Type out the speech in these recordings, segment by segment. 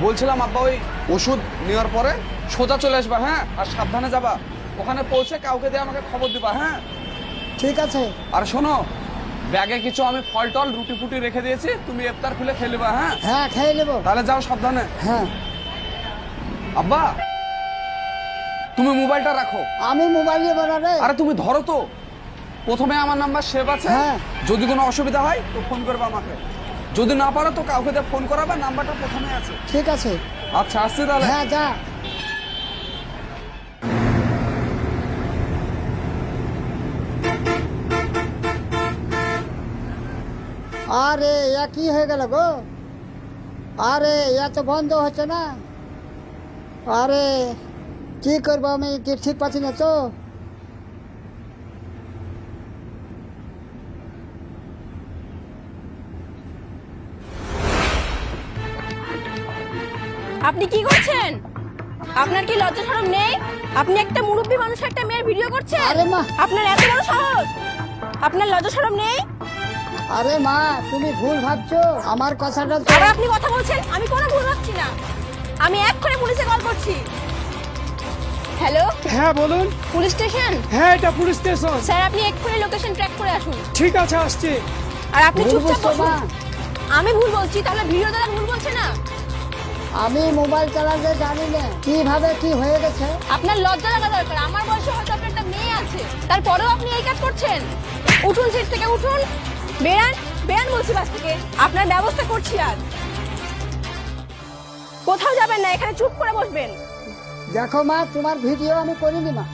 বলছিলাম আব্বা ওই ওষুধ নেওয়ার পরে সোজা চলে আসবা, হ্যাঁ? আর সাবধানে যাবা। ওখানে পৌঁছে কাউকে দিয়ে আমাকে খবর দিবা, হ্যাঁ? ঠিক আছে। আর শোনো, ব্যাগে কিছু আমি ফল টল রুটি ফুটি রেখে দিয়েছি, তুমি ইফতার খুলে খেয়ে নেবা, হ্যাঁ? হ্যাঁ, খেয়ে নেবো। তাহলে যাও সাবধানে। হ্যাঁ। আব্বা, তুমি মোবাইলটা রাখো। আমি মোবাইল নেবো না রে। আরে তুমি ধরো তো, প্রথমে আমার নাম্বার সেভ আছে। হ্যাঁ। যদি কোনো অসুবিধা হয় তো ফোন করবে আমাকে, যদি না পারো তো কাউকে দিয়ে ফোন করাবা, নাম্বারটা প্রথমে আছে। ঠিক আছে। আচ্ছা, আসছি তাহলে। হ্যাঁ, যা। আরে কি হয়ে গেল গো? আরে তো বন্ধ হচ্ছে না। আরে কি করবো আমি, কি ঠিক পাচ্ছি না তো। আপনি কি করছেন? আপনার কি লজ্জা শরম নেই? আপনি একটা মুরব্বী মানুষ একটা মেয়ের ভিডিও করছেন। আরে মা, আপনার এত বড় সাহস! আপনার লজ্জা শরম নেই? আরে মা, তুমি ভুল ভাবছো আমার কথাটা তো। আরে আপনি কথা বলছেন, আমি কোনো ভুল ভাবছি না। আমি এক্ষুনি পুলিশে কল করছি। হ্যালো, হ্যাঁ বলুন। Police station? হ্যাঁ, এটা পুলিশ স্টেশন। স্যার আপনি এক্ষুনি লোকেশন ট্র্যাক করে আসুন। ঠিক আছে, আসছি। আর আপনি ভুল চুপচাপ বুঝছো বসুন। মা? আমি ভুল বলছি, তাহলে ভিডিও দ্বারা ভুল বলছে না? আমি মোবাইল চালাতে জানি না, কিভাবে কি হয়ে গেছে। আপনার লজ্জা লাগা দরকার। আমার বয়সে হয়তো আপনার একটা মেয়ে আছে, তারপরেও আপনি এই কাজ করছেন। উঠুন সিট থেকে, উঠুন। বেরান, বেরান বলছি বাস থেকে। আপনার ব্যবস্থা করছি আজ। কোথাও যাবেন না, এখানে চুপ করে বসবেন। দেখো মা, তোমার ভিডিও আমি করিনি মা।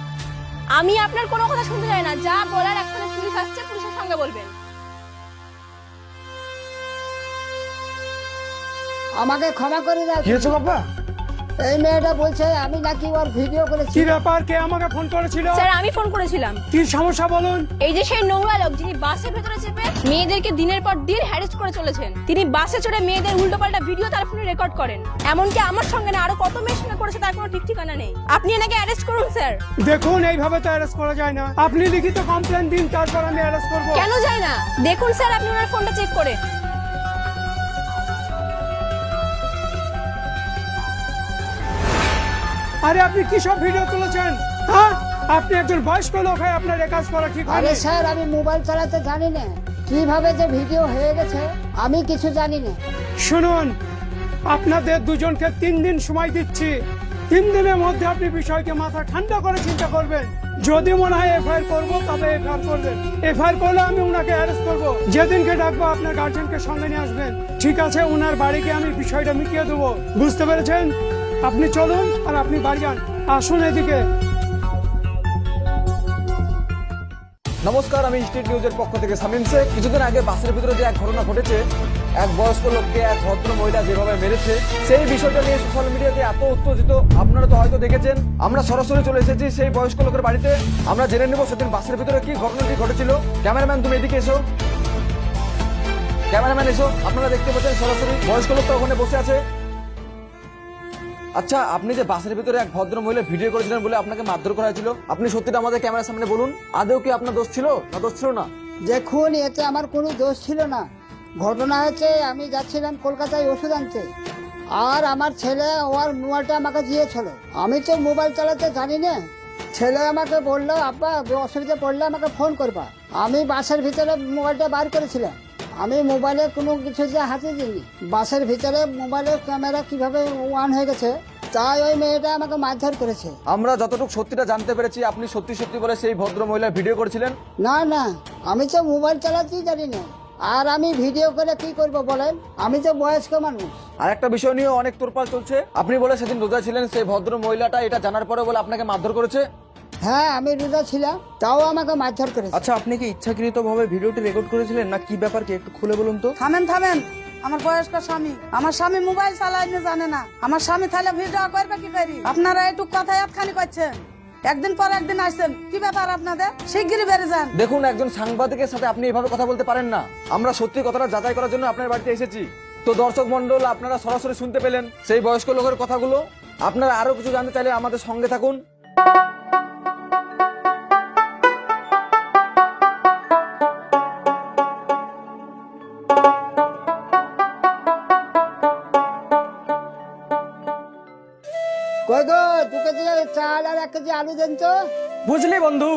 আমি আপনার কোনো কথা শুনতে চাই না। যা বলার এক্ষুনি পুলিশ আসছে, পুলিশের সঙ্গে বলবেন। আমাকে ক্ষমা করে দাও। কি হয়েছে বাবা? এই মেয়েটা বলছে আমি নাকি ওর ভিডিও করেছি। কি ব্যাপার, কে আমাকে ফোন করেছিল? স্যার আমি ফোন করেছিলাম। কি সমস্যা বলুন। এই যে সেই নোংরা লোক যিনি বাসের ভেতরে চেপে মেয়েদেরকে দিনের পর দিন হ্যারাস করে চলেছেন, তিনি বাসে চড়ে মেয়েদের উল্টোপাল্টা ভিডিও তার ফোনে রেকর্ড করেন। এমনকি আমার সঙ্গে না আরো কত মেয়ের সঙ্গে করেছে তার কোনো ঠিক ঠিকানা নেই। আপনি এনাকে অ্যারেস্ট করুন স্যার। দেখুন, এইভাবে তো অ্যারেস্ট করা যায় না। আপনি লিখিত কমপ্লেন দিন, তারপর আমি অ্যারেস্ট করব। কেন যায় না? দেখুন স্যার, আপনি ওনার ফোনটা চেক করে। আরে আপনি কি সব ভিডিও তুলেছেন? হ্যাঁ, আপনি একজন বয়স্ক লোক হয়ে আপনার এই কাজ করা ঠিক আরে হয়নি। স্যার, আমি মোবাইল চালাতে জানি না, কিভাবে যে ভিডিও হয়ে গেছে আমি কিছু জানি না। শুনুন, আপনাদের দুজনকে 3 দিন সময় দিচ্ছি। 3 দিনের মধ্যে আপনি বিষয়কে মাথা ঠান্ডা করে চিন্তা করবেন। যদি মনে হয় এফআইআর করবো, তবে এফআইআর করবেন। এফআইআর করলে আমি উনাকে অ্যারেস্ট করবো। যেদিনকে ডাকবো আপনার গার্জেনকে সঙ্গে নিয়ে আসবেন, ঠিক আছে? উনার বাড়িকে আমি বিষয়টা মিটিয়ে দেবো। বুঝতে পেরেছেন? আপনি চলুন আর আপনি বাড়ি যান। আসুন এদিকে। নমস্কার, আমি স্টেট নিউজের পক্ষ থেকে সামিম শেখ। কিছুদিন আগে বাসের ভিতরে যে এক ঘটনা ঘটেছে, এক বয়স্ক লোককে এক ভদ্র মহিলা যেভাবে মেরেছে, সেই বিষয়টা নিয়ে সোশ্যাল মিডিয়াতে এত উত্তেজিত, আপনারা তো হয়তো দেখেছেন। আমরা সরাসরি চলে এসেছি সেই বয়স্ক লোকের বাড়িতে। আমরা জেনে নেব সেদিন বাসের ভিতরে কি ঘটনাটি ঘটেছিল। ক্যামেরাম্যান, তুমি এদিকে এসো। ক্যামেরাম্যান এসো। আপনারা দেখতে পাচ্ছেন সরাসরি বয়স্ক লোকটা ওখানে বসে আছে। আচ্ছা, আপনি যে বাসের ভিতরে এক ভদ্র মহিলা ভিডিও করেছিলেন বলে আপনাকে মারধর করা হয়েছিল, আপনি সত্যিটা আমাদের ক্যামেরার সামনে বলুন। আদৌ কি আপনার দোষ ছিল না দোষ ছিল না? দেখুন, এতে আমার কোনো দোষ ছিল না। ঘটনা হয়েছে, আমি যাচ্ছিলাম কলকাতায় ওষুধ আনতে, আর আমার ছেলে ওর মোবাইলটা আমাকে দিয়েছিল। আমি তো মোবাইল চালাতে জানি না। ছেলে আমাকে বললো, আব্বা অসুবিধা পড়লে আমাকে ফোন করবা। আমি বাসের ভিতরে মোবাইলটা বার করেছিলাম। আমি মোবাইলে কোনো কিছু যে হাতে দিইনি। বাসের ভিতরে মোবাইলের ক্যামেরা কিভাবে অন হয়ে গেছে, তাই ওই মেয়েটা আমাকে মারধর করেছে। আমরা যতটুকু সত্যিটা জানতে পেরেছি, আপনি সত্যি সত্যি বলে সেই ভদ্র মহিলার ভিডিও করেছিলেন। না না, আমি তো মোবাইল চালাতেই জানি না। আর আমি ভিডিও করে কি করব বলেন? আমি তো বয়স্ক মানুষ। আর একটা বিষয় নিয়ে অনেক তোলপাড় চলছে। আপনি বলে সেদিন রোজা ছিলেন, সেই ভদ্র মহিলাটা এটা জানার পরে বলে আপনাকে মারধর করেছে। হ্যাঁ, আমি রোজা ছিলাম, তাও আমাকে মারধর করেছে। আচ্ছা, আপনি কি ইচ্ছাকৃতভাবে ভিডিওটি রেকর্ড করেছিলেন না কি ব্যাপার, কি একটু খুলে বলুন তো। থামেন থামেন, আমার বয়স্ক স্বামী, আমার স্বামী মোবাইল চালাইতে জানে না। আমার স্বামী তাহলে ভিডিও করবে কি করি? আপনারা এইটুক কথা একখানি করছেন, একদিন পর একদিন আসছেন। কি ব্যাপার আপনাদের? শিগগিরই বেরিয়ে যান। দেখুন, একজন সাংবাদিকের সাথে আপনি এভাবে কথা বলতে পারেন না। আমরা সত্যি কথাটা যাচাই করার জন্য আপনার বাড়িতে এসেছি। তো দর্শক মন্ডল, আপনারা সরাসরি শুনতে পেলেন সেই বয়স্ক লোকের কথাগুলো। আপনারা আরো কিছু জানতে চাইলে আমাদের সঙ্গে থাকুন। কেজি চাল আর 1 কেজি আলু দেন তো। বুঝলি বন্ধু,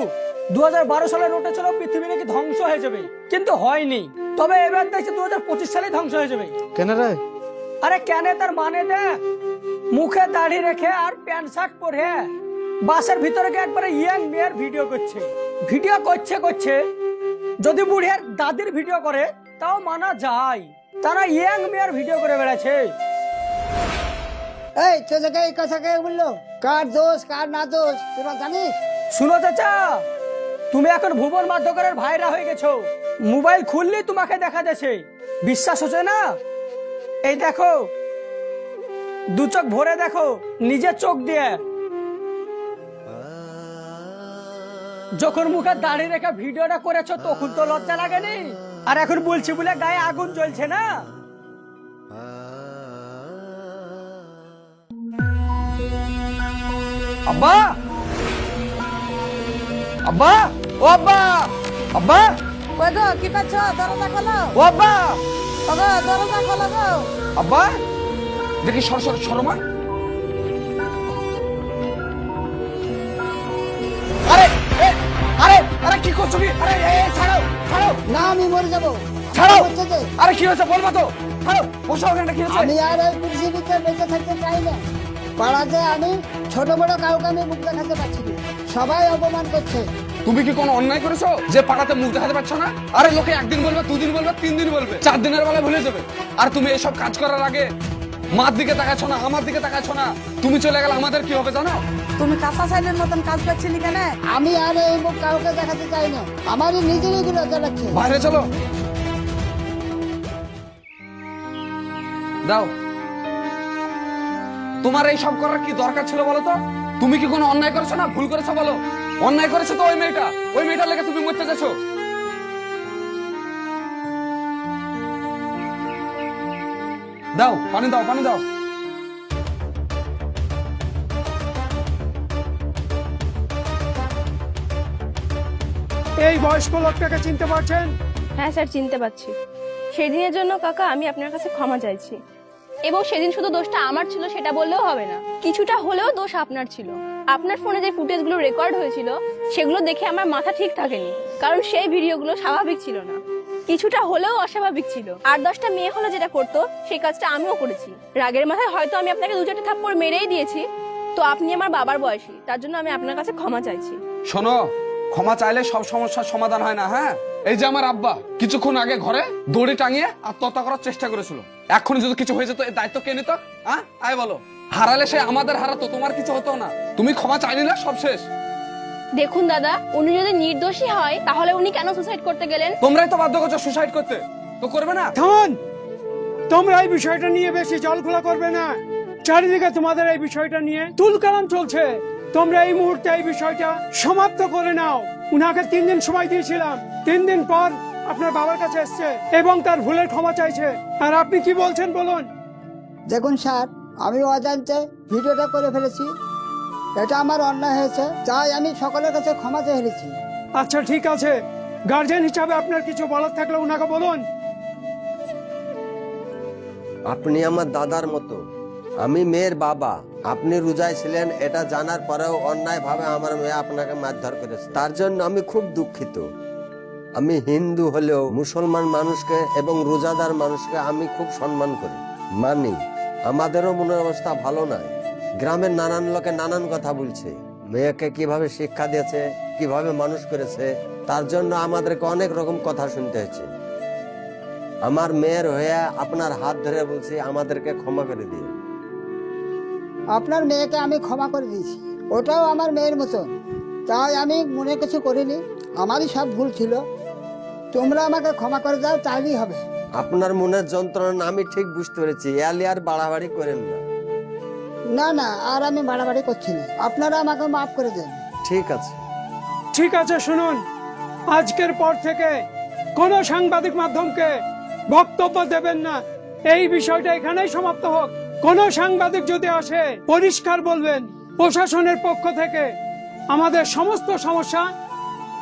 2012 সালে নোটে ছিল পৃথিবী নাকি ধ্বংস হয়ে যাবে, কিন্তু হয়নি। তবে এবার দেখছি 2025 সালে ধ্বংস হয়ে যাবে। কেন রে? আরে কেন তার মানে দে, মুখে দাড়ি রেখে আর প্যান্ট শার্ট পরে বাসের ভিতরে গিয়ে একবারে ইয়াং মেয়ের ভিডিও করছে। যদি বুড়িয়ার দাদির ভিডিও করে তাও মানা যায়, তারা ইয়াং মেয়ের ভিডিও করে বেড়াচ্ছে। এই তোদেরকে এই কথা কে বললো? কার দোষ কার না দোষ তোরা জানিস? শুনো চাচা, তুমি এখন ভুবন মাধ্যকরের ভাইরা হয়ে গেছো। মোবাইল খুললেই তোমাকে দেখা যাচ্ছে, বিশ্বাস হচ্ছে না? এই দেখো, 2 চোখ ভরে দেখো নিজের চোখ দিয়ে। যখন মুখে দাঁড়িয়ে রেখে ভিডিওটা করেছো তখন তো লজ্জা লাগেনি? আর এখন বলছি বলে গায়ে আগুন জ্বলছে না? আব্বা, আব্বা, ও আব্বা, আব্বা, কই গো, কি করছো? দরজা খোলো। ও আব্বা, ওগো, দরজা খোলো গো। আব্বা, দেখি সরমা। আরে এ, আরে আরে কি করছো কি? আরে ছাড়ো ছাড়ো না আমি মরে যাবো। ছাড়ো। আমার হচ্ছে যে, আরে কি হয়েছে বলবা তো? ছাড়ো, বসো ওখানে, কি হয়েছে? আমি আর এই পৃথিবীতে বেঁচে থাকতে চাই না। পাড়াতে আমি ছোট বড় কাউকে আমি মুখ দেখাতে পারছি না, সবাই অপমান করছে। তুমি কি কোনো অন্যায় করেছো যে পাড়াতে মুখ দেখাতে পারছো না? আরে লোকে 1 দিন বলবে, 2 দিন বলবে, 3 দিন বলবে, 4 দিনের বেলা ভুলে যাবে। আর তুমি এইসব কাজ করার আগে মার দিকে তাকাচ্ছ না, আমার দিকে তাকাচ্ছ না। তুমি চলে গেলে আমাদের কি হবে জানো? তুমি কাঁচা চাইলের মতন কাজ করছিলি কেন? আমি আর এই মুখ কাউকে দেখাতে চাই না, আমারই নিজেরই লজ্জা লাগছে। বাইরে চলো, দাও। তোমার এই সব করার কি দরকার ছিল বলো তো? তুমি কি কোনো অন্যায় করেছো না ভুল করেছো বলো? অন্যায় করেছো তো ওই মেয়েটার লেগে তুমি মরতে যাচ্ছো। দাও পানি, দাও পানি, দাও। এই বয়স্ক লোকটাকে চিনতে পারছেন? হ্যাঁ স্যার, চিনতে পারছি। সেদিনের জন্য কাকা আমি আপনার কাছে ক্ষমা চাইছি। এবং সেদিন শুধু দোষটা আমার ছিল সেটা বললেও হবে না, কিছুটা হলেও দোষ আপনার ছিল। আপনার ফোনে যে ফুটেজগুলো রেকর্ড হয়েছিল সেগুলো দেখে আমার মাথা ঠিক থাকেনি, কারণ সেই ভিডিওগুলো স্বাভাবিক ছিল না, কিছুটা হলেও অস্বাভাবিক ছিল। আর 10টা মেয়ে হলে যেটা করতো সেই কাজটা আমিও করেছি। রাগের মাথায় হয়তো আমি আপনাকে 2-4টা থাপ্পড় মেরেই দিয়েছি। তো আপনি আমার বাবার বয়সী, তার জন্য আমি আপনার কাছে ক্ষমা চাইছি। শোনো, ক্ষমা চাইলে সব সমস্যার সমাধান হয় না। হ্যাঁ, এই যে আমার আব্বা কিছুক্ষণ আগে ঘরে দড়ি টাঙিয়ে আত্মহত্যা করার চেষ্টা করেছিল। এখন যদি কিছু হয়ে যেত এই দায়িত্ব কে নিত? হ্যাঁ, আয় বলো। হারালে সে আমাদের হারাতো, তোমার কিছু হতো না। তুমি ক্ষমা চাইনি না, সব শেষ। দেখুন দাদা, উনি যদি নির্দোষী হয় তাহলে উনি কেন সুসাইড করতে গেলেন? তোমরাই তো বাধ্য করছো সুসাইড করতে, তো করবে না? থামুন, তোমরা এই বিষয়টা নিয়ে বেশি জলখোলা করবে না। চারিদিকে তোমাদের এই বিষয়টা নিয়ে তুলকালাম চলছে। তোমরা এই মুহূর্তে এই বিষয়টা সমাপ্ত করে নাও। উনাকে 3 দিন সময় দিয়েছিলাম, 3 দিন পর আপনার বাবার কাছে এসছে এবং তার ভুলের ক্ষমা চাইছে। আর আপনি কি বলছেন বলুন? দেখুন স্যার, আমি অজান্তে ভিডিওটা করে ফেলেছি, এটা আমার অন্যায় হয়েছে, তাই আমি সকলের কাছে ক্ষমা চেয়ে ফেলেছি। আচ্ছা ঠিক আছে, গার্জেন হিসাবে আপনার কিছু বলার থাকলে উনাকে বলুন। আপনি আমার দাদার মতো, আমি মেয়ের বাবা। আপনি রোজায় ছিলেন এটা জানার পরেও অন্যায় ভাবে আমার মেয়ে আপনাকে মারধর করেছে, তার জন্য আমি খুব দুঃখিত। আমি হিন্দু হলেও মুসলমান মানুষকে এবং রোজাদার মানুষকে আমি খুব সম্মান করি, মানি। আমাদেরও মনের অবস্থা ভালো নয়। গ্রামের নানান লোকে নানান কথা বলছে, মেয়েকে কিভাবে শিক্ষা দিয়েছে, কিভাবে মানুষ করেছে, তার জন্য আমাদেরকে অনেক রকম কথা শুনতে হয়েছে। আমার মেয়ের হয়ে আপনার হাত ধরে বলছি, আমাদেরকে ক্ষমা করে দিন। আপনার মেয়েকে আমি ক্ষমা করে দিয়েছি, ওটাও আমার মেয়ের মতন, তাই আমি মনে কিছু করিনি, আমারই সব ভুল ছিল। তোমরা আমাকে ক্ষমা করে দাও, তাইলেই হবে। আপনার মনের যন্ত্রণা আমি ঠিক বুঝতে পেরেছি, এলি আর বাড়াবাড়ি করেন না। না না, আর আমি বাড়াবাড়ি করছি না, আপনারা আমাকে মাফ করে দেন। ঠিক আছে। ঠিক আছে, শুনুন, আজকের পর থেকে কোন সাংবাদিক মাধ্যমকে বক্তব্য দেবেন না। এই বিষয়টা এখানেই সমাপ্ত হোক। কোন সাংবাদিক যদি আসে পরিষ্কার বলবেন প্রশাসনের পক্ষ থেকে আমাদের সমস্ত সমস্যা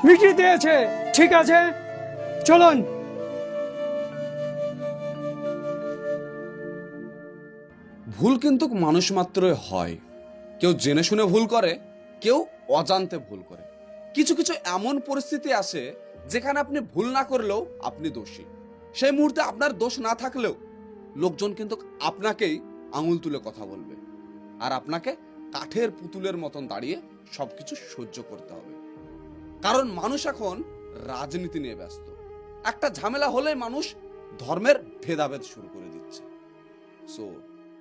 মিটিয়ে দিয়েছে। ঠিক আছে, চলুন। ভুল কিন্তু মানুষ মাত্রই হয়, কেউ জেনে শুনে ভুল করে, কেউ অজান্তে ভুল করে। কিছু কিছু এমন পরিস্থিতি আসে যেখানে আপনি ভুল না করলেও আপনি দোষী। সেই মুহূর্তে আপনার দোষ না থাকলেও লোকজন কিন্তু আপনাকেই আঙুল তুলে কথা বলবে, আর আপনাকে কাঠের পুতুলের মতন দাঁড়িয়ে সবকিছু সহ্য করতে হবে। কারণ মানুষ এখন রাজনীতি নিয়ে ব্যস্ত। একটা ঝামেলা হলে মানুষ ধর্মের ভেদাভেদ শুরু করে দিচ্ছে। সো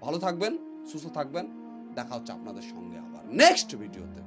ভালো থাকবেন, সুস্থ থাকবেন, দেখা হচ্ছে আপনাদের সঙ্গে আবার নেক্সট ভিডিওতে।